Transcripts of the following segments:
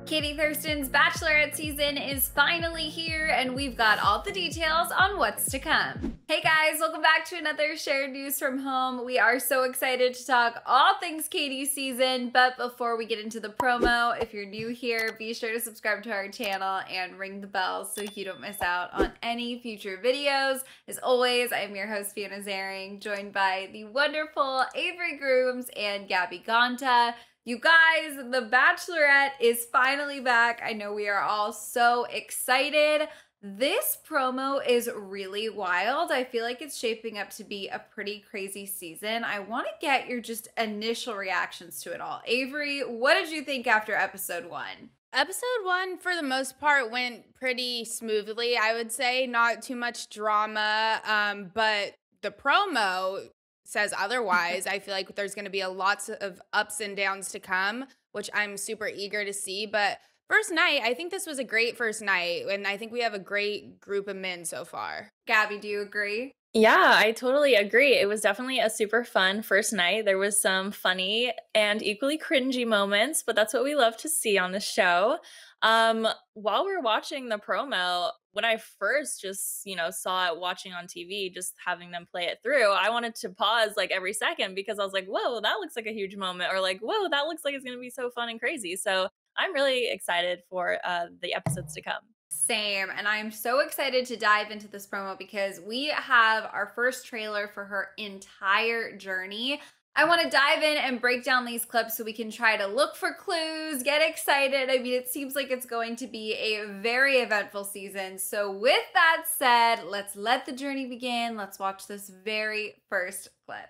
Katie Thurston's Bachelorette season is finally here, and we've got all the details on what's to come. Hey guys, welcome back to another shared news from home. We are so excited to talk all things Katie's season, but before we get into the promo, if you're new here, be sure to subscribe to our channel and ring the bell so you don't miss out on any future videos. As always, I'm your host, Fiona Zaring, joined by the wonderful Avery Grooms and Gabby Gonta. You guys, The Bachelorette is finally back. I know we are all so excited. This promo is really wild. I feel like it's shaping up to be a pretty crazy season. I want to get your just initial reactions to it all. Avery, what did you think after episode 1? Episode 1, for the most part, went pretty smoothly, I would say. Not too much drama, but the promo says otherwise. I feel like there's going to be a lots of ups and downs to come, which I'm super eager to see. But first night, I think this was a great first night, and I think we have a great group of men so far. Gabby, do you agree? Yeah, I totally agree. It was definitely a super fun first night. There was some funny and equally cringy moments, but that's what we love to see on the show. While we're watching the promo, when I first just, saw it watching on TV, just having them play it through, I wanted to pause like every second because I was like, whoa, that looks like a huge moment, or like, whoa, that looks like it's going to be so fun and crazy. So I'm really excited for the episodes to come. Same, and I'm so excited to dive into this promo because we have our first trailer for her entire journey. I want to dive in and break down these clips so we can try to look for clues, get excited. I mean, it seems like it's going to be a very eventful season. So with that said, let's let the journey begin. Let's watch this very first clip.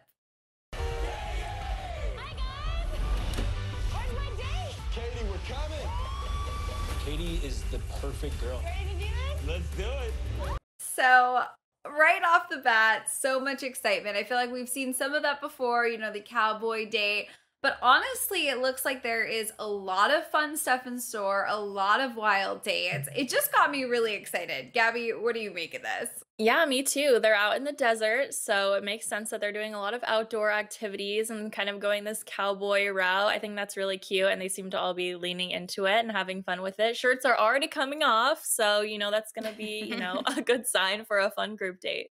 Hi guys! Where's my date? Katie, we're coming! Katie is the perfect girl. Ready to do this? Let's do it! So right off the bat, so much excitement. I feel like we've seen some of that before, the cowboy date. But honestly, it looks like there is a lot of fun stuff in store, a lot of wild dates. It just got me really excited. Gabby, what do you make of this? Yeah, me too. They're out in the desert, so it makes sense that they're doing a lot of outdoor activities and kind of going this cowboy route. I think that's really cute, and they seem to all be leaning into it and having fun with it. Shirts are already coming off, so, that's going to be, a good sign for a fun group date.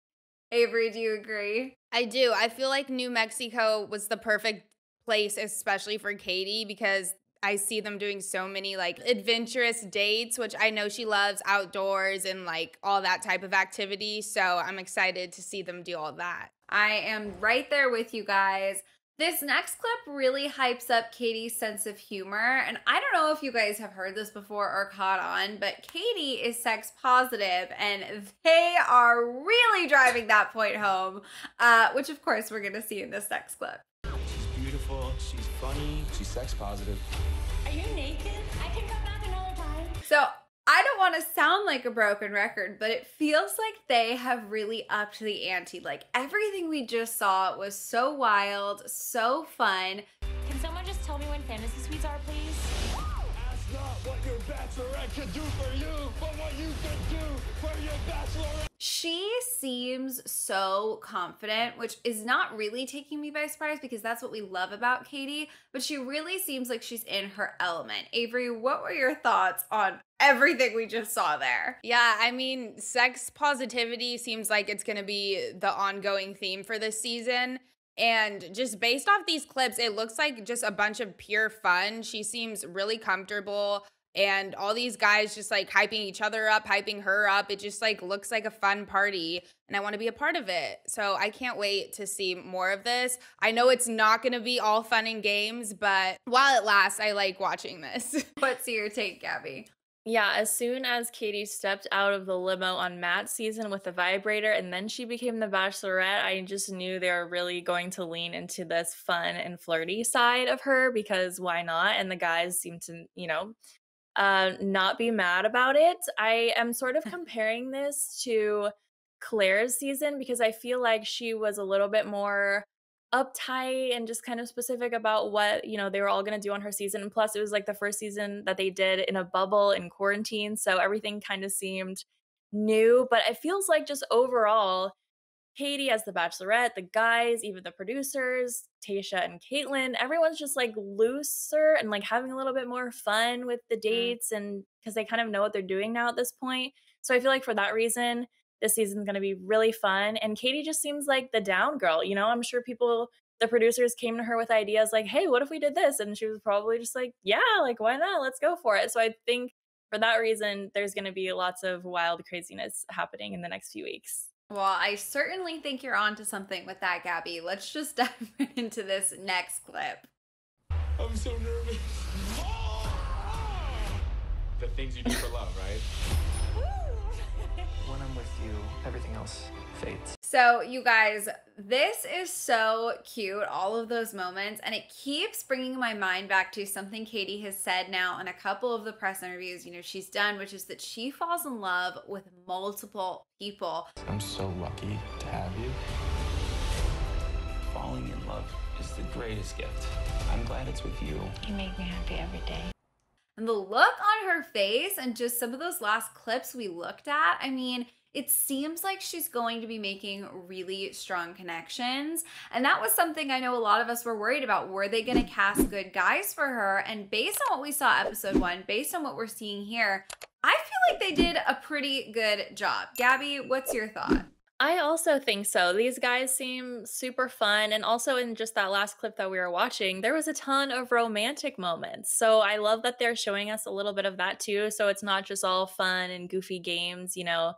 Avery, do you agree? I do. I feel like New Mexico was the perfect place, especially for Katie, because I see them doing so many like adventurous dates, which I know she loves outdoors and like all that type of activity. So I'm excited to see them do all that. I am right there with you guys. This next clip really hypes up Katie's sense of humor. And I don't know if you guys have heard this before or caught on, but Katie is sex positive and they are really driving that point home, which of course we're going to see in this next clip. She's beautiful, she's funny, she's sex positive. Are you naked? I can come back another time. So I don't want to sound like a broken record, but it feels like they have really upped the ante. Like everything we just saw was so wild, so fun. Can someone just tell me when fantasy suites are, please? Ask not what your bachelorette could do for you, but what you could do for your bachelorette. She seems so confident, which is not really taking me by surprise because that's what we love about Katie, but she really seems like she's in her element. Avery, what were your thoughts on everything we just saw there? Yeah, I mean, sex positivity seems like it's going to be the ongoing theme for this season. And just based off these clips, it looks like just a bunch of pure fun. She seems really comfortable. And all these guys just like hyping each other up, hyping her up. It just like looks like a fun party and I want to be a part of it. So I can't wait to see more of this. I know it's not going to be all fun and games, but while it lasts, I like watching this. What's your take, Gabby? Yeah, as soon as Katie stepped out of the limo on Matt's season with the vibrator and then she became the Bachelorette, I just knew they were really going to lean into this fun and flirty side of her because why not? And the guys seem to, not be mad about it. I am sort of comparing this to Claire's season because I feel like she was a little bit more uptight and just kind of specific about what, they were all going to do on her season. And plus, it was like the first season that they did in a bubble in quarantine. So everything kind of seemed new. But it feels like just overall, Katie as the Bachelorette, the guys, even the producers, Tasha and Caitlyn, everyone's just like looser and like having a little bit more fun with the dates, and because they kind of know what they're doing now at this point. So I feel like for that reason, this season's going to be really fun. And Katie just seems like the down girl. You know, I'm sure the producers came to her with ideas like, hey, what if we did this? And she was probably just like, yeah, like, why not? Let's go for it. So I think for that reason, there's going to be lots of wild craziness happening in the next few weeks. Well, I certainly think you're onto something with that, Gabby. Let's just dive right into this next clip. I'm so nervous. The things you do for love, right? When I'm with you, everything else fades. So, you guys, this is so cute, all of those moments, and it keeps bringing my mind back to something Katie has said now in a couple of the press interviews, you know, she's done, which is that she falls in love with multiple people. I'm so lucky to have you. Falling in love is the greatest gift. I'm glad it's with you. You make me happy every day. And the look on her face and just some of those last clips we looked at, I mean, it seems like she's going to be making really strong connections. And that was something I know a lot of us were worried about. Were they going to cast good guys for her? And based on what we saw episode 1, based on what we're seeing here, I feel like they did a pretty good job. Gabby, what's your thought? I also think so. These guys seem super fun. And also in just that last clip that we were watching, there was a ton of romantic moments. So I love that they're showing us a little bit of that too. So it's not just all fun and goofy games, you know,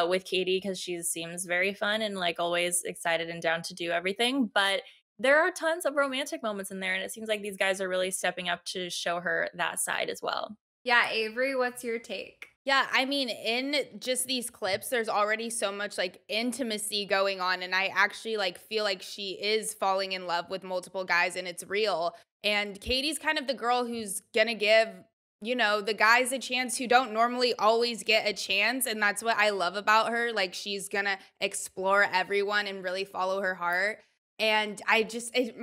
with Katie, because she seems very fun and like always excited and down to do everything. But there are tons of romantic moments in there. And it seems like these guys are really stepping up to show her that side as well. Yeah, Avery, what's your take? Yeah, I mean, in just these clips, there's already so much like intimacy going on. And I actually like feel like she is falling in love with multiple guys and it's real. And Katie's kind of the girl who's gonna give, you know, the guys a chance who don't normally always get a chance. And that's what I love about her. Like, she's gonna explore everyone and really follow her heart. And I'm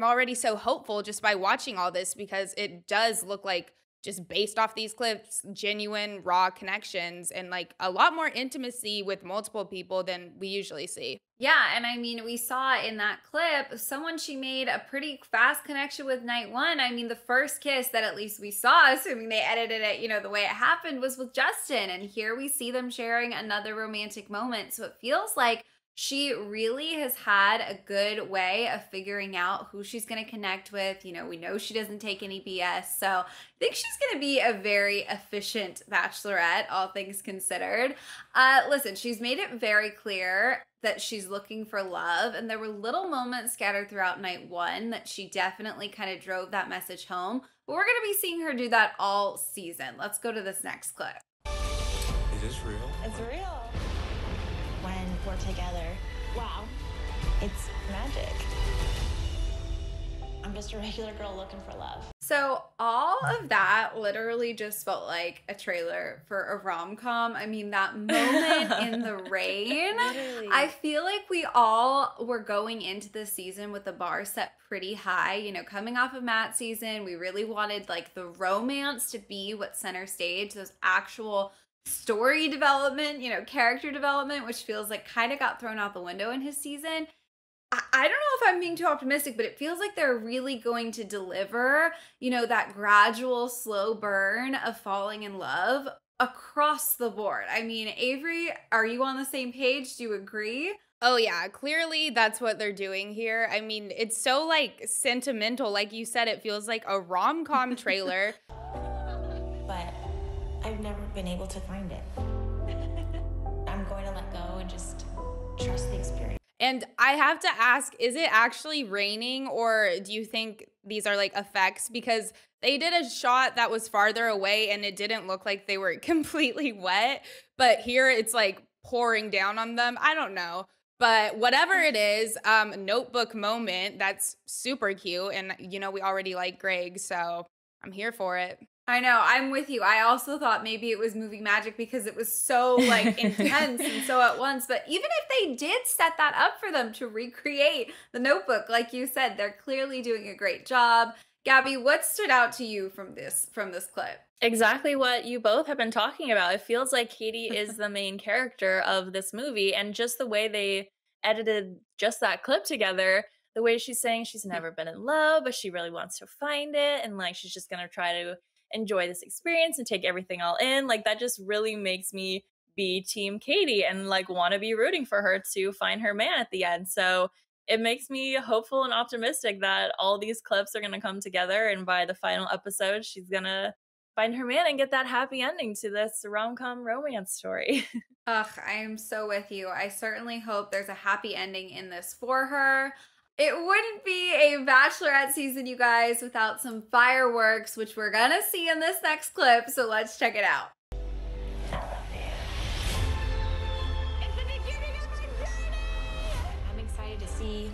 already so hopeful just by watching all this, because it does look like, just based off these clips, genuine, raw connections and like a lot more intimacy with multiple people than we usually see. Yeah, and I mean, we saw in that clip, someone she made a pretty fast connection with night 1. I mean, the first kiss that at least we saw, assuming they edited it, you know, the way it happened, was with Justin. And here we see them sharing another romantic moment. So it feels like she really has had a good way of figuring out who she's going to connect with. You know, we know she doesn't take any BS. So I think she's going to be a very efficient Bachelorette, all things considered. Listen, she's made it very clear that she's looking for love. And there were little moments scattered throughout night 1 that she definitely kind of drove that message home. But we're going to be seeing her do that all season. Let's go to this next clip. Is this real? It's real. When we're together, wow, it's magic. I'm just a regular girl looking for love. So all of that literally just felt like a trailer for a rom-com. I mean, that moment in the rain, Literally. I feel like we all were going into this season with the bar set pretty high. You know, coming off of Matt's season, we really wanted like the romance to be what center stage, those actual story development, you know, character development, which feels like kind of got thrown out the window in his season. I don't know if I'm being too optimistic, but it feels like they're really going to deliver, you know, that gradual, slow burn of falling in love across the board. I mean, Avery, are you on the same page? Do you agree? Oh yeah, clearly that's what they're doing here. I mean, it's so like sentimental. Like you said, it feels like a rom-com trailer. But I've never been able to find it. I'm going to let go and just trust the experience. And I have to ask, is it actually raining, or do you think these are like effects? Because they did a shot that was farther away and it didn't look like they were completely wet. But here it's like pouring down on them. I don't know. But whatever it is, notebook moment, that's super cute. And, you know, we already like Greg, so I'm here for it. I know, I'm with you. I also thought maybe it was movie magic because it was so like intense and so at once. But even if they did set that up for them to recreate the Notebook, like you said, they're clearly doing a great job. Gabby, what stood out to you from this clip? Exactly what you both have been talking about. It feels like Katie is the main character of this movie, and just the way they edited just that clip together, the way she's saying she's never been in love, but she really wants to find it. And like, she's just going to try to enjoy this experience and take everything all in. Like, that just really makes me be team Katie and like want to be rooting for her to find her man at the end. So it makes me hopeful and optimistic that all these clips are going to come together. And by the final episode, she's going to find her man and get that happy ending to this rom-com romance story. Ugh, I am so with you. I certainly hope there's a happy ending in this for her. It wouldn't be a Bachelorette season, you guys, without some fireworks, which we're gonna see in this next clip, so let's check it out. I love you. It's the beginning of my journey! I'm excited to see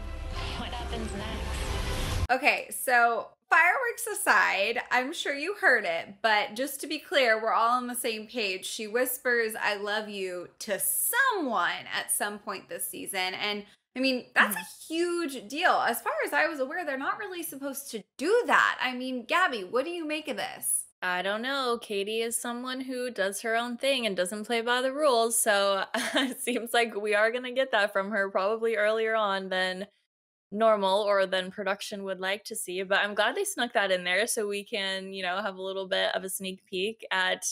what happens next. Okay, so fireworks aside, I'm sure you heard it, but just to be clear, we're all on the same page. She whispers, "I love you" to someone at some point this season, and I mean, that's a huge deal. As far as I was aware, they're not really supposed to do that. I mean, Gabby, what do you make of this? I don't know. Katie is someone who does her own thing and doesn't play by the rules. So it seems like we are going to get that from her probably earlier on than normal or than production would like to see. But I'm glad they snuck that in there so we can, you know, have a little bit of a sneak peek at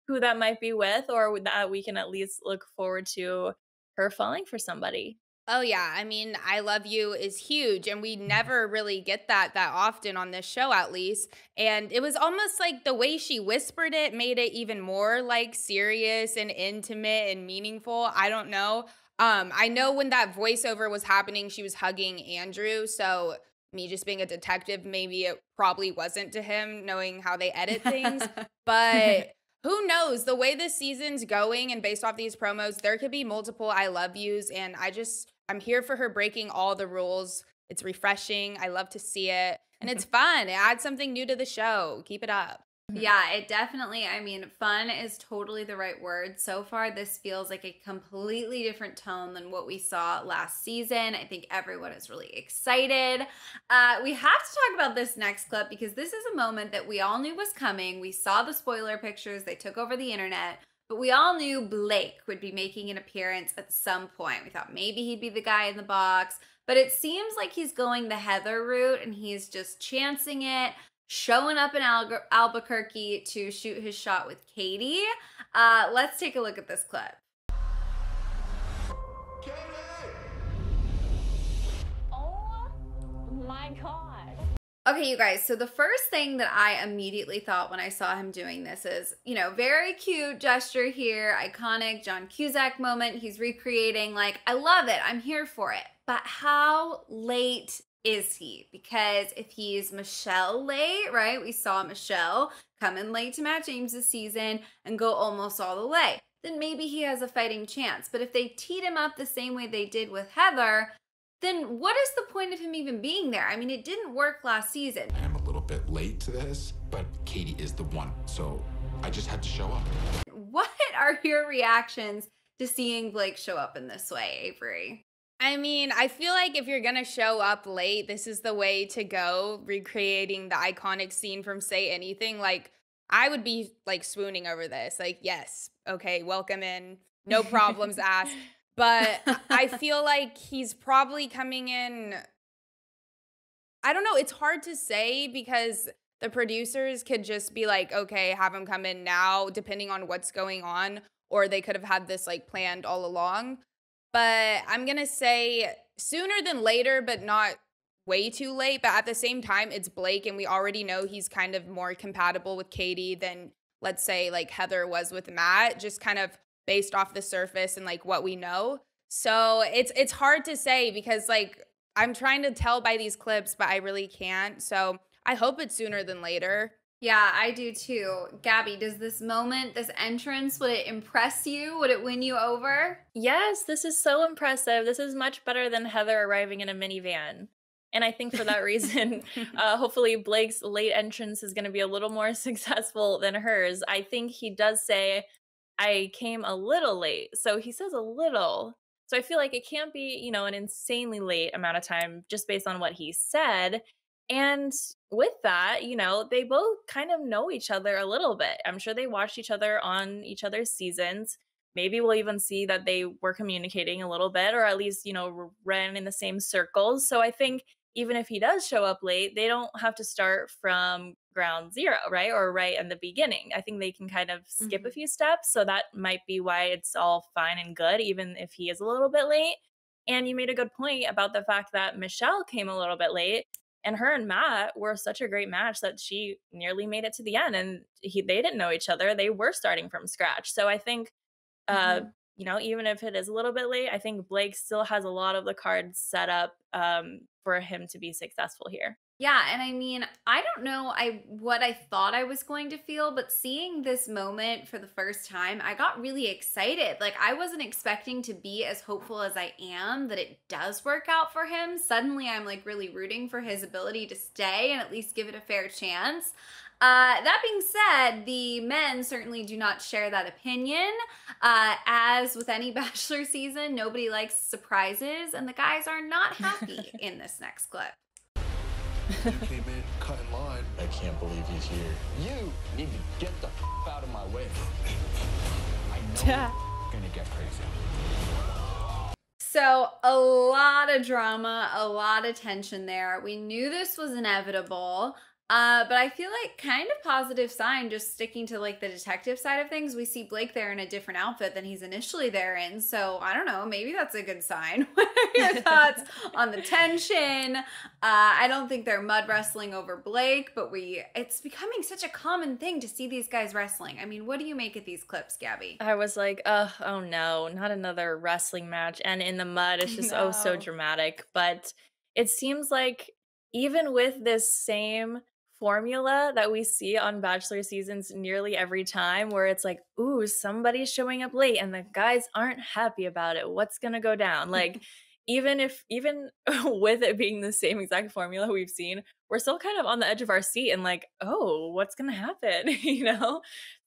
who that might be with, or that we can at least look forward to her falling for somebody. Oh yeah, I mean, "I love you" is huge, and we never really get that often on this show, at least. And it was almost like the way she whispered it made it even more like serious and intimate and meaningful. I don't know. I know when that voiceover was happening, she was hugging Andrew, so me just being a detective, maybe it probably wasn't to him, knowing how they edit things. But who knows? The way this season's going and based off these promos, there could be multiple "I love yous," and I'm here for her breaking all the rules. It's refreshing. I love to see it. And it's fun. It adds something new to the show. Keep it up. Yeah, it definitely, I mean, fun is totally the right word. So far, this feels like a completely different tone than what we saw last season. I think everyone is really excited. We have to talk about this next clip because this is a moment that we all knew was coming. We saw the spoiler pictures. They took over the internet. But we all knew Blake would be making an appearance at some point. We thought maybe he'd be the guy in the box. But it seems like he's going the Heather route and he's just chancing it, showing up in Albuquerque to shoot his shot with Katie. Let's take a look at this clip. Oh my God. Okay, you guys, so the first thing that I immediately thought when I saw him doing this is, you know, very cute gesture here, iconic John Cusack moment. He's recreating, like, I love it. I'm here for it. But how late is he? Because if he's Michelle late, right? We saw Michelle come in late to Matt James this season and go almost all the way. Then maybe he has a fighting chance. But if they teed him up the same way they did with Heather, then what is the point of him even being there? I mean, it didn't work last season. I am a little bit late to this, but Katie is the one, so I just had to show up. What are your reactions to seeing Blake show up in this way, Avery? I mean, I feel like if you're gonna show up late, this is the way to go, recreating the iconic scene from Say Anything. Like, I would be, like, swooning over this. Like, yes, okay, welcome in, no problems asked. But I feel like he's probably coming in, I don't know, it's hard to say because the producers could just be like, okay, have him come in now, depending on what's going on, or they could have had this like planned all along. But I'm going to say sooner than later, but not way too late. But at the same time, it's Blake, and we already know he's kind of more compatible with Katie than, let's say, like Heather was with Matt, just kind of based off the surface and like what we know. So it's hard to say because like I'm trying to tell by these clips, but I really can't. So I hope it's sooner than later. Yeah, I do too. Gabby, does this moment, this entrance, would it impress you? Would it win you over? Yes, this is so impressive. This is much better than Heather arriving in a minivan. And I think for that reason, hopefully Blake's late entrance is going to be a little more successful than hers. I think he does say, I came a little late. So he says a little. So I feel like it can't be, you know, an insanely late amount of time just based on what he said. And with that, you know, they both kind of know each other a little bit. I'm sure they watched each other on each other's seasons. maybe we'll even see that they were communicating a little bit, or at least, ran in the same circles. So I think even if he does show up late, they don't have to start from ground zero, right? Or right in the beginning. I think they can kind of skip a few steps. So that might be why it's all fine and good, even if he is a little bit late. And you made a good point about the fact that Michelle came a little bit late, and her and Matt were such a great match that she nearly made it to the end, and they didn't know each other. They were starting from scratch. So I think, even if it is a little bit late, I think Blake still has a lot of the cards set up for him to be successful here. Yeah, and I mean, I don't know what I thought I was going to feel, but seeing this moment for the first time, I got really excited. Like, I wasn't expecting to be as hopeful as I am that it does work out for him. Suddenly, I'm like really rooting for his ability to stay and at least give it a fair chance. That being said, the men certainly do not share that opinion. As with any Bachelor season, nobody likes surprises, and the guys are not happy in this next clip. You came in, cut in line. I can't believe he's here. You need to get the out of my way. I know it's gonna get crazy. So a lot of drama, a lot of tension there. We knew this was inevitable. But I feel like kind of positive sign, just sticking to like the detective side of things. We see Blake there in a different outfit than he's initially there in. So I don't know, maybe that's a good sign. What are your thoughts on the tension? I don't think they're mud wrestling over Blake, but it's becoming such a common thing to see these guys wrestling. I mean, what do you make of these clips, Gabby? I was like, oh no, not another wrestling match. And in the mud, it's just so dramatic. But it seems like even with this same formula that we see on Bachelor seasons nearly every time, where it's like, ooh, somebody's showing up late and the guys aren't happy about it, what's gonna go down? Like, even with it being the same exact formula we've seen, we're still kind of on the edge of our seat and like, oh, what's gonna happen?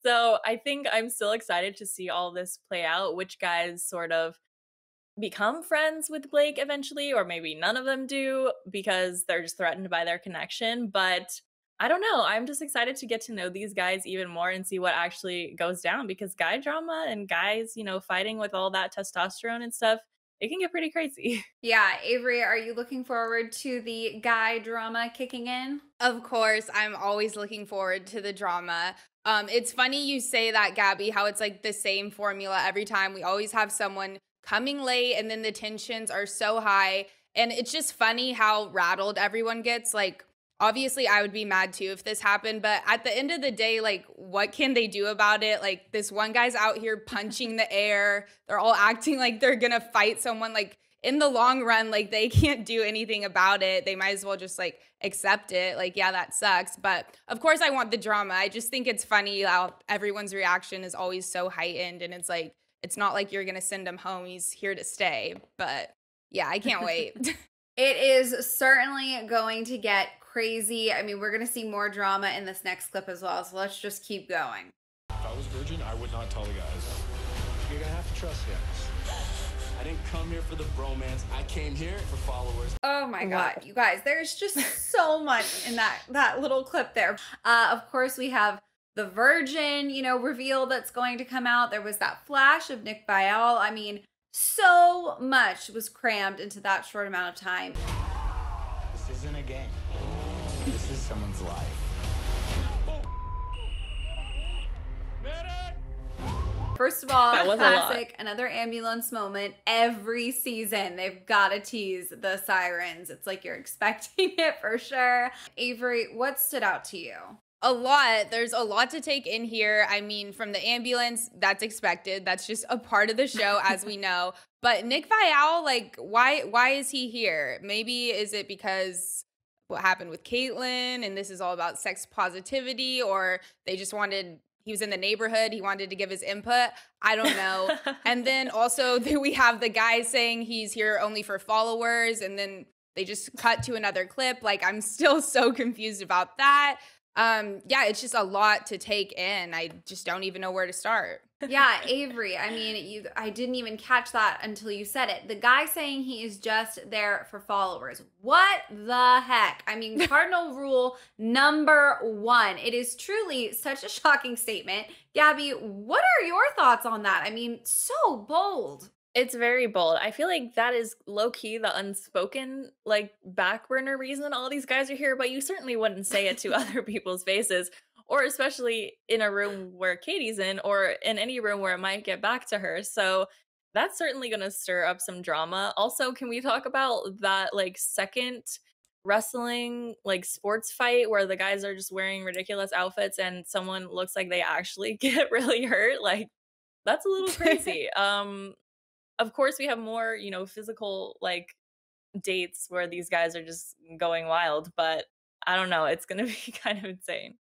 So I think I'm still excited to see all this play out, which guys sort of become friends with Blake eventually, or maybe none of them do because they're just threatened by their connection. But I don't know. I'm just excited to get to know these guys even more and see what actually goes down, because guy drama and guys, fighting with all that testosterone and stuff, it can get pretty crazy. Yeah, Avery, are you looking forward to the guy drama kicking in? Of course, I'm always looking forward to the drama. It's funny you say that, Gabby, how it's like the same formula every time. We always have someone coming late and then the tensions are so high. And it's just funny how rattled everyone gets. Like, obviously, I would be mad too if this happened, but at the end of the day, like, what can they do about it? Like, this one guy's out here punching the air. They're all acting like they're gonna fight someone. Like, in the long run, like, they can't do anything about it. They might as well just, like, accept it. Like, yeah, that sucks. But, of course, I want the drama. I just think it's funny how everyone's reaction is always so heightened, and it's like, it's not like you're gonna send him home. He's here to stay. But, yeah, I can't wait. It is certainly going to get crazy. I mean, we're going to see more drama in this next clip as well, so let's just keep going. If I was virgin, I would not tell the guys. You're gonna have to trust guys. I didn't come here for the bromance. I came here for followers. Oh my God, you guys, there's just so much in that little clip there. Of course, we have the virgin, reveal that's going to come out. There was that flash of Nick Viall. I mean, so much was crammed into that short amount of time. This isn't a game. This is someone's life. First of all, that was classic, another ambulance moment. Every season, they've got to tease the sirens. It's like you're expecting it for sure. Avery, what stood out to you? A lot. There's a lot to take in here. I mean, from the ambulance, that's expected. That's just a part of the show, as we know. But Nick Viall, like, why is he here? Maybe is it because what happened with Caitlyn and this is all about sex positivity, or they just he was in the neighborhood, he wanted to give his input? I don't know. And then also we have the guy saying he's here only for followers, and then they just cut to another clip. Like, I'm still so confused about that. Yeah, it's just a lot to take in. I just don't even know where to start. Yeah, Avery. I mean, I didn't even catch that until you said it. The guy saying he is just there for followers. What the heck? I mean, cardinal rule number 1. It is truly such a shocking statement. Gabby, what are your thoughts on that? I mean, so bold. It's very bold. I feel like that is low-key the unspoken, like, back burner reason all these guys are here, but you certainly wouldn't say it to other people's faces, or especially in a room where Katie's in, or in any room where it might get back to her. So that's certainly going to stir up some drama. Also, can we talk about that, like, second wrestling, like, sports fight where the guys are just wearing ridiculous outfits and someone looks like they actually get really hurt? Like, that's a little crazy. Of course, we have more, physical, like, dates where these guys are just going wild, but I don't know. It's going to be kind of insane.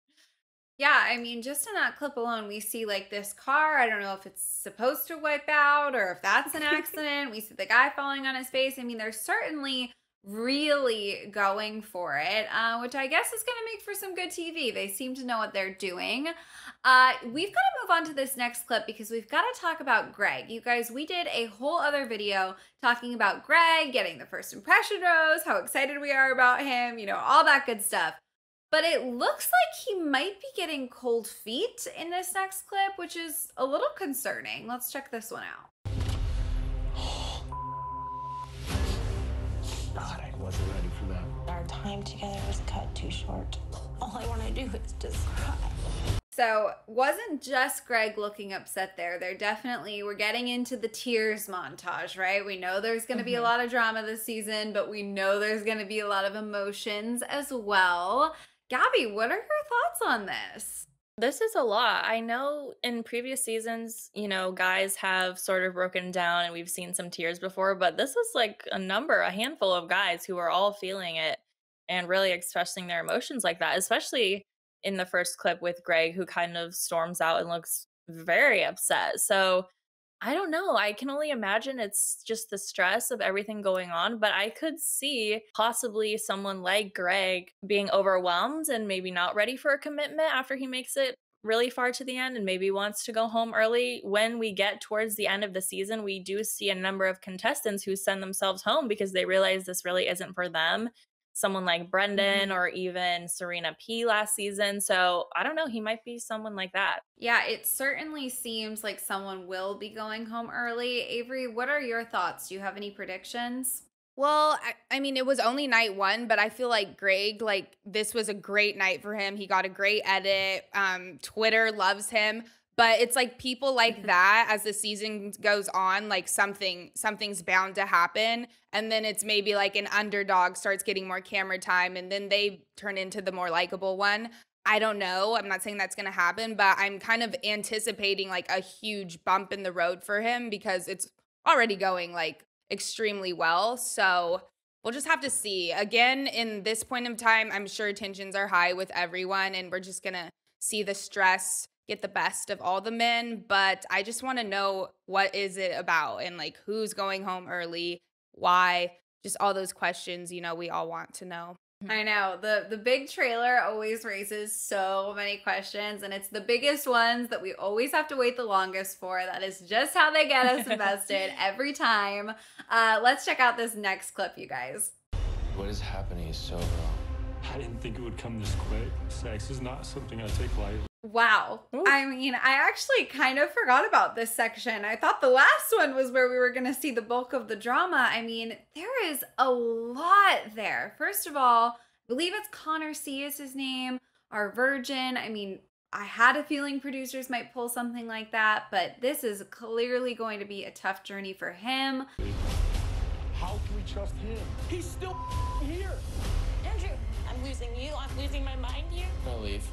Yeah, I mean, just in that clip alone, we see like this car. I don't know if it's supposed to wipe out or if that's an accident. We see the guy falling on his face. I mean, they're certainly really going for it, which I guess is going to make for some good TV. They seem to know what they're doing. We've got to move on to this next clip because we've got to talk about Greg. You guys, we did a whole other video talking about Greg, getting the first impression rose, how excited we are about him, all that good stuff. But it looks like he might be getting cold feet in this next clip, which is a little concerning. Let's check this one out. God, I wasn't ready for that. Our time together was cut too short. All I want to do is just cry. So wasn't just Greg looking upset there. We're getting into the tears montage, right? We know there's going to be a lot of drama this season, but we know there's going to be a lot of emotions as well. Gabby, what are your thoughts on this? This is a lot. I know in previous seasons, guys have sort of broken down and we've seen some tears before, but this was like a handful of guys who were all feeling it and really expressing their emotions like that, especially in the first clip with Greg, who kind of storms out and looks very upset. So I don't know. I can only imagine it's just the stress of everything going on, but I could see possibly someone like Greg being overwhelmed and maybe not ready for a commitment after he makes it really far to the end and maybe wants to go home early. When we get towards the end of the season, we do see a number of contestants who send themselves home because they realize this really isn't for them. Someone like Brendan or even Serena P last season. So I don't know. He might be someone like that. Yeah, it certainly seems like someone will be going home early. Avery, what are your thoughts? Do you have any predictions? Well, I mean, it was only night 1, but I feel like Greg, like, this was a great night for him. He got a great edit. Twitter loves him. But it's like people like that, as the season goes on, like something's bound to happen. And then it's maybe like an underdog starts getting more camera time and then they turn into the more likable one. I don't know. I'm not saying that's going to happen, but I'm kind of anticipating like a huge bump in the road for him because it's already going like extremely well. So we'll just have to see. Again, in this point of time, I'm sure tensions are high with everyone and we're just going to see the stress get the best of all the men, but I just want to know what is it about and like who's going home early, why, just all those questions, we all want to know. I know. The big trailer always raises so many questions, and it's the biggest ones that we always have to wait the longest for. That is just how they get us invested every time. Let's check out this next clip, you guys. What is happening is so wrong. I didn't think it would come this quick. Sex is not something I take lightly. Wow. Ooh. I mean, I actually kind of forgot about this section. I thought the last one was where we were going to see the bulk of the drama. I mean, there is a lot there. First of all, I believe it's Connor C is his name, our virgin. I mean, I had a feeling producers might pull something like that, but this is clearly going to be a tough journey for him. How can we trust him? He's still here. Andrew, I'm losing you. I'm losing my mind here. I'll leave.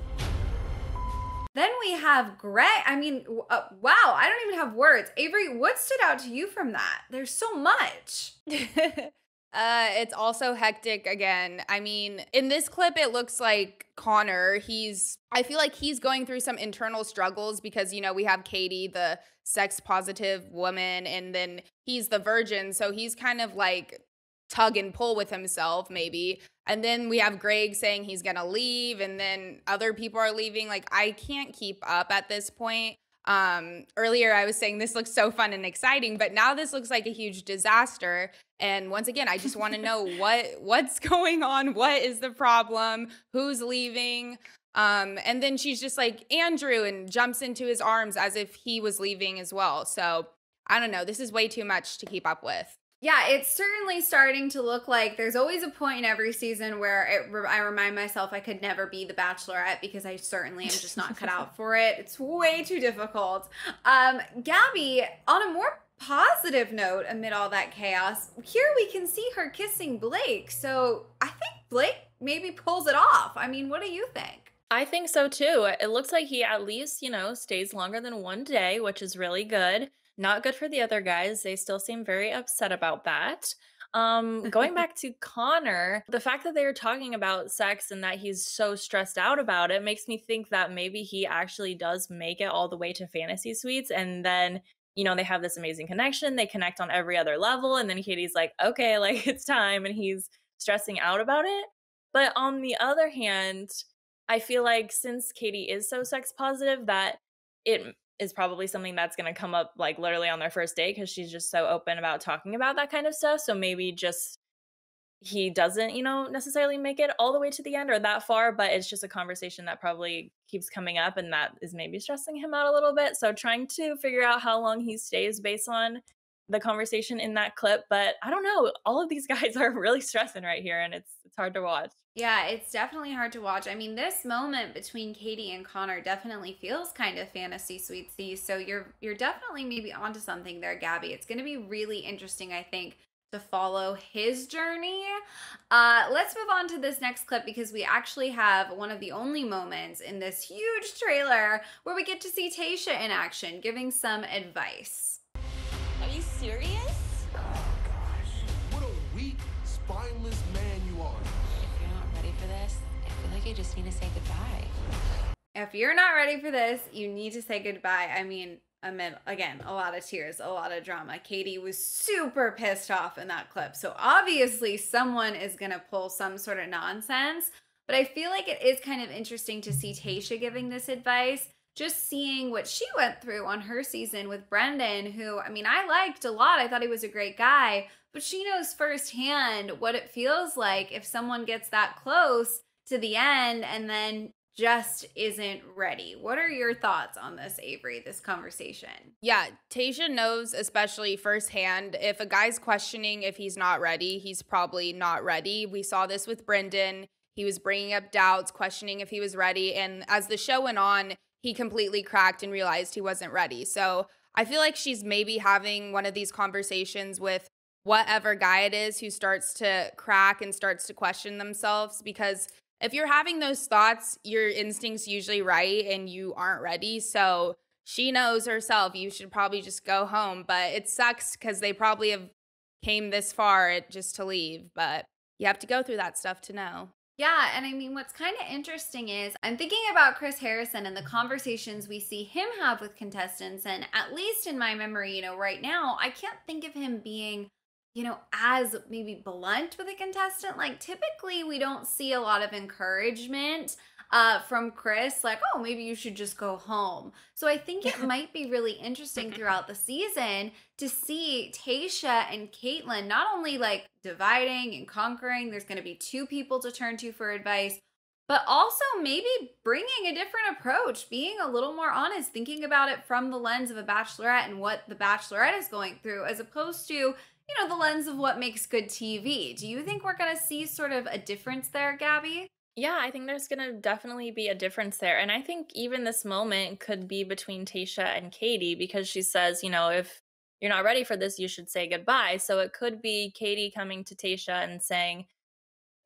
Then we have Greg. I mean, wow, I don't even have words. Avery, what stood out to you from that? There's so much. It's also hectic again. I mean, in this clip, it looks like Connor, I feel like he's going through some internal struggles because, we have Katie, the sex positive woman, and then he's the virgin. So he's kind of like tug and pull with himself, maybe. And then we have Greg saying he's going to leave, and then other people are leaving. Like, I can't keep up at this point. Earlier I was saying this looks so fun and exciting, but now this looks like a huge disaster. And once again, I just want to know what's going on. What is the problem? Who's leaving? And then she's just like, Andrew, and jumps into his arms as if he was leaving as well. So I don't know. This is way too much to keep up with. Yeah, it's certainly starting to look like there's always a point in every season where I remind myself I could never be the Bachelorette because I certainly am just not cut out for it. It's way too difficult. Gabby, on a more positive note amid all that chaos, here we can see her kissing Blake. So I think Blake maybe pulls it off. I mean, what do you think? I think so too. It looks like he at least, stays longer than 1 day, which is really good. Not good for the other guys. They still seem very upset about that. Going back to Connor, the fact that they're talking about sex and that he's so stressed out about it makes me think that maybe he actually does make it all the way to fantasy suites. And then, they have this amazing connection. They connect on every other level. And then Katie's like, okay, like it's time. And he's stressing out about it. But on the other hand, I feel like since Katie is so sex positive that it is probably something that's going to come up like literally on their first date because she's just so open about talking about that kind of stuff. So maybe just he doesn't, necessarily make it all the way to the end or that far, but it's just a conversation that probably keeps coming up and that is maybe stressing him out a little bit. So trying to figure out how long he stays based on the conversation in that clip. But I don't know. All of these guys are really stressing right here and it's hard to watch. Yeah, it's definitely hard to watch. I mean, this moment between Katie and Connor definitely feels kind of fantasy suitesy. So you're definitely maybe onto something there, Gabby. It's going to be really interesting, I think, to follow his journey. Let's move on to this next clip because we actually have one of the only moments in this huge trailer where we get to see Tayshia in action, giving some advice. Are you serious? Oh, gosh. What a weak, spineless man you are. If you're not ready for this, I feel like you just need to say goodbye. If you're not ready for this, you need to say goodbye. I mean, amid, again, a lot of tears, a lot of drama. Katie was super pissed off in that clip. So obviously someone is going to pull some sort of nonsense. But I feel like it is kind of interesting to see Tayshia giving this advice. Just seeing what she went through on her season with Brendan, who, I mean, I liked a lot. I thought he was a great guy. But she knows firsthand what it feels like if someone gets that close to the end and then just isn't ready. What are your thoughts on this, Avery, this conversation? Yeah, Tayshia knows, especially firsthand, if a guy's questioning if he's not ready, he's probably not ready. We saw this with Brendan. He was bringing up doubts, questioning if he was ready. And as the show went on, he completely cracked and realized he wasn't ready. So I feel like she's maybe having one of these conversations with whatever guy it is who starts to crack and starts to question themselves, because if you're having those thoughts, your instinct's usually right and you aren't ready. So she knows herself, you should probably just go home. But it sucks because they probably have came this far just to leave. But you have to go through that stuff to know. Yeah, and I mean, what's kind of interesting is I'm thinking about Chris Harrison and the conversations we see him have with contestants. And at least in my memory, right now, I can't think of him being as maybe blunt with a contestant. Like typically we don't see a lot of encouragement from Chris, like, oh, maybe you should just go home. So I think it might be really interesting throughout the season to see Tayshia and Caitlyn not only like dividing and conquering, there's going to be 2 people to turn to for advice, but also maybe bringing a different approach, being a little more honest, thinking about it from the lens of a bachelorette and what the bachelorette is going through, as opposed to the lens of what makes good TV. Do you think we're going to see sort of a difference there, Gabby? Yeah, I think there's going to definitely be a difference there. And I think even this moment could be between Tayshia and Katie, because she says, if you're not ready for this, you should say goodbye. So it could be Katie coming to Tayshia and saying,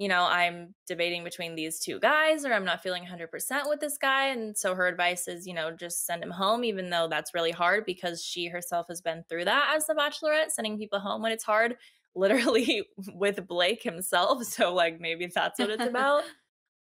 I'm debating between these 2 guys, or I'm not feeling 100% with this guy. And so her advice is, just send him home, even though that's really hard because she herself has been through that as the Bachelorette, sending people home when it's hard, literally with Blake himself. So like maybe that's what it's about.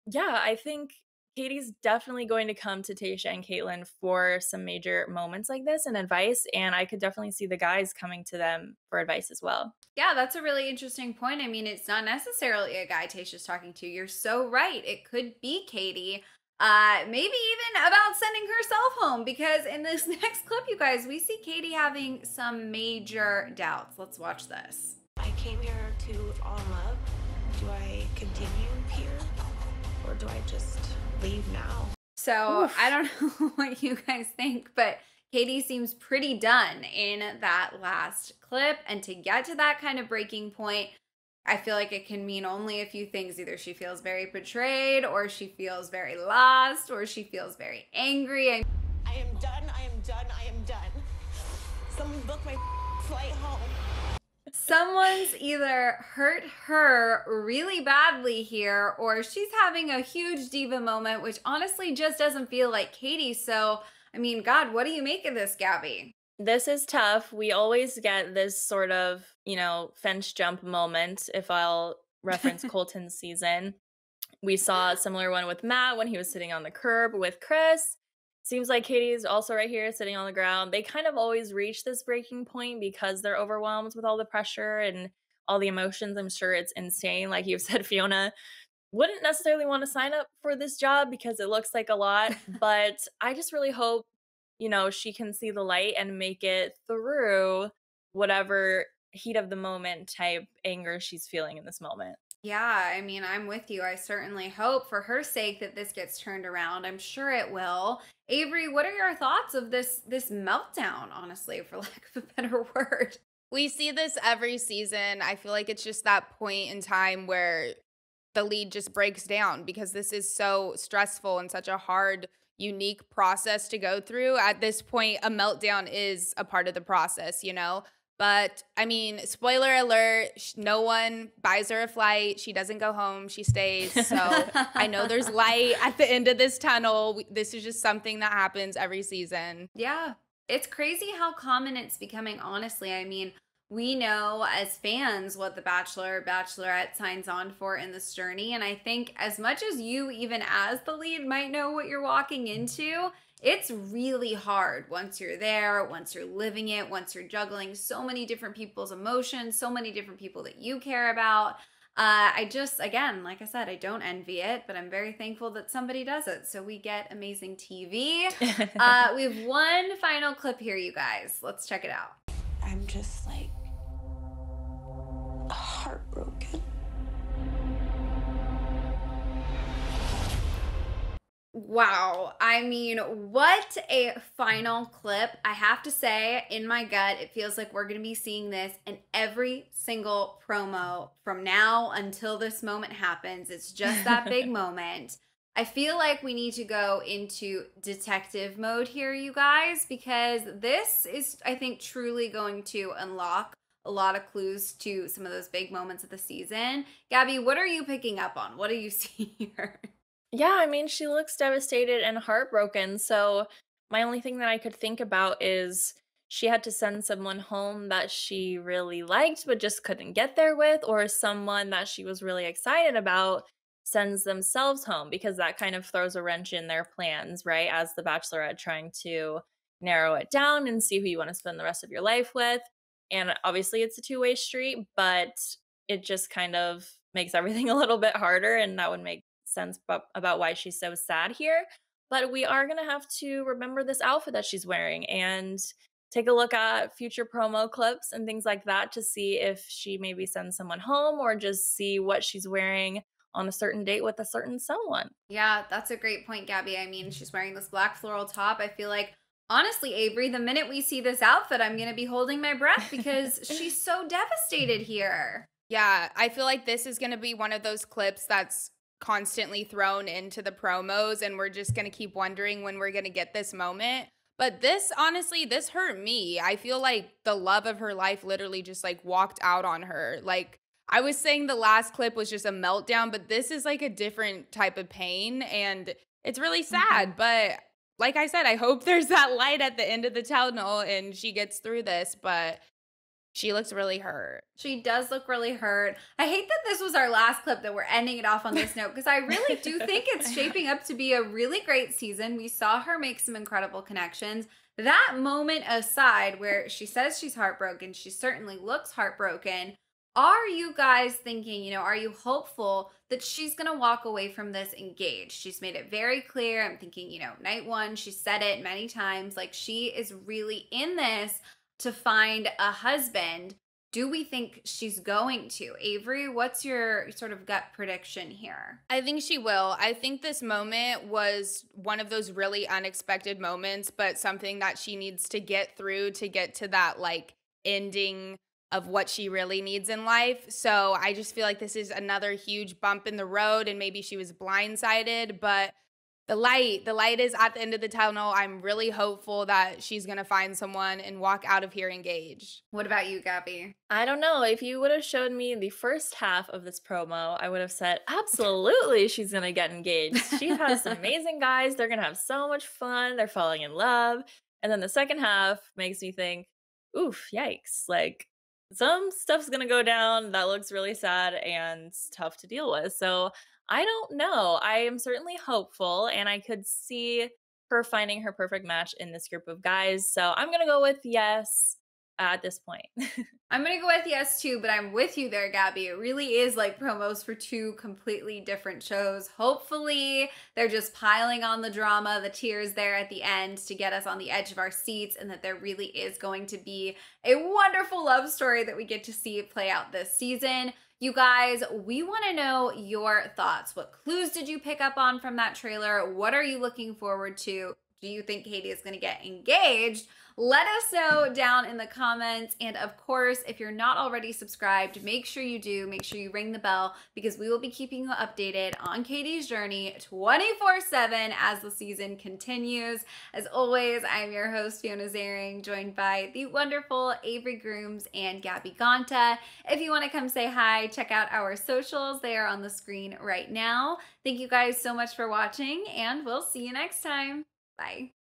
Yeah, I think Katie's definitely going to come to Tayshia and Caitlyn for some major moments like this and advice, and I could definitely see the guys coming to them for advice as well. Yeah, that's a really interesting point. I mean, it's not necessarily a guy Tayshia's talking to. You're so right. It could be Katie. Maybe even about sending herself home, because in this next clip, you guys, we see Katie having some major doubts. Let's watch this. I came here to fall in love. Do I continue here or do I just leave now? So Oof. I don't know what you guys think, but Katie seems pretty done in that last clip. And to get to that kind of breaking point, I feel like it can mean only a few things. Either she feels very betrayed, or she feels very lost, or she feels very angry. I am done, I am done, I am done. Someone book my flight home. Someone's either hurt her really badly here, or she's having a huge diva moment, which honestly just doesn't feel like Katie. So, I mean, God, what do you make of this, Gabby? This is tough. We always get this sort of, fence jump moment, if I'll reference Colton's season. We saw a similar one with Matt when he was sitting on the curb with Chris. Seems like Katie's also right here sitting on the ground. They kind of always reach this breaking point because they're overwhelmed with all the pressure and all the emotions. I'm sure it's insane. Like you've said, Fiona wouldn't necessarily want to sign up for this job because it looks like a lot. But I just really hope, she can see the light and make it through whatever heat of the moment type anger she's feeling in this moment. Yeah, I mean, I'm with you. I certainly hope for her sake that this gets turned around. I'm sure it will. Avery, what are your thoughts of this meltdown, honestly, for lack of a better word? We see this every season. I feel like it's just that point in time where the lead just breaks down because this is so stressful and such a hard, unique process to go through. At this point, a meltdown is a part of the process, But, I mean, spoiler alert, no one buys her a flight. She doesn't go home. She stays. So I know there's light at the end of this tunnel. This is just something that happens every season. Yeah. It's crazy how common it's becoming, honestly. I mean, we know as fans what the Bachelor, Bachelorette signs on for in this journey. And I think as much as you, even as the lead, might know what you're walking into, it's really hard once you're there, once you're living it, once you're juggling so many different people's emotions, so many different people that you care about. I just, again, like I said, I don't envy it, but I'm very thankful that somebody does it. So we get amazing TV. We have one final clip here, you guys. Let's check it out. I'm just like heartbroken. Wow. I mean, what a final clip. I have to say, in my gut, it feels like we're going to be seeing this in every single promo from now until this moment happens. It's just that big moment. I feel like we need to go into detective mode here, you guys, because this is, I think, truly going to unlock a lot of clues to some of those big moments of the season. Gabby, what are you picking up on? What do you see here? Yeah, I mean, she looks devastated and heartbroken. So my only thing that I could think about is she had to send someone home that she really liked but just couldn't get there with, or someone that she was really excited about sends themselves home, because that kind of throws a wrench in their plans, right? As the Bachelorette trying to narrow it down and see who you want to spend the rest of your life with. And obviously it's a two-way street, but it just kind of makes everything a little bit harder, and that would make sense about why she's so sad here. But we are going to have to remember this outfit that she's wearing and take a look at future promo clips and things like that to see if she maybe sends someone home or just see what she's wearing on a certain date with a certain someone. Yeah, that's a great point, Gabby. I mean, she's wearing this black floral top. I feel like, honestly, Avery, the minute we see this outfit, I'm going to be holding my breath because she's so devastated here. Yeah, I feel like this is going to be one of those clips that's constantly thrown into the promos, and we're just going to keep wondering when we're going to get this moment. But this, honestly, this hurt me. I feel like the love of her life literally just like walked out on her. Like, I was saying the last clip was just a meltdown, but this is like a different type of pain, and it's really sad. But like I said, I hope there's that light at the end of the tunnel and she gets through this. But She looks really hurt. She does look really hurt. I hate that this was our last clip, that we're ending it off on this note, because I really do think it's shaping up to be a really great season. We saw her make some incredible connections. That moment aside, where she says she's heartbroken, she certainly looks heartbroken. Are you guys thinking, are you hopeful that she's going to walk away from this engaged? She's made it very clear. I'm thinking, night one, she said it many times, like she is really in this to find a husband. Do we think she's going to? Avery, what's your sort of gut prediction here? I think she will. I think this moment was one of those really unexpected moments, but something that she needs to get through to get to that like ending of what she really needs in life. So I just feel like this is another huge bump in the road, and maybe she was blindsided, but the light is at the end of the tunnel. I'm really hopeful that she's going to find someone and walk out of here engaged. What about you, Gabby? I don't know. If you would have showed me the first half of this promo, I would have said, absolutely, she's going to get engaged. She has some amazing guys. They're going to have so much fun. They're falling in love. And then the second half makes me think, oof, yikes. Like, some stuff's going to go down that looks really sad and tough to deal with. So I don't know. I am certainly hopeful, and I could see her finding her perfect match in this group of guys. So I'm going to go with yes at this point. I'm going to go with yes too, but I'm with you there, Gabby. It really is like promos for two completely different shows. Hopefully they're just piling on the drama, the tears there at the end to get us on the edge of our seats, and that there really is going to be a wonderful love story that we get to see play out this season. You guys, we want to know your thoughts. What clues did you pick up on from that trailer? What are you looking forward to? Do you think Katie is going to get engaged? Let us know down in the comments. And of course, if you're not already subscribed, make sure you do. Make sure you ring the bell, because we will be keeping you updated on Katie's journey 24/7 as the season continues. As always, I'm your host, Fiona Zaring, joined by the wonderful Avery Grooms and Gabby Gonta. If you want to come say hi, check out our socials. They are on the screen right now. Thank you guys so much for watching, and we'll see you next time. Bye.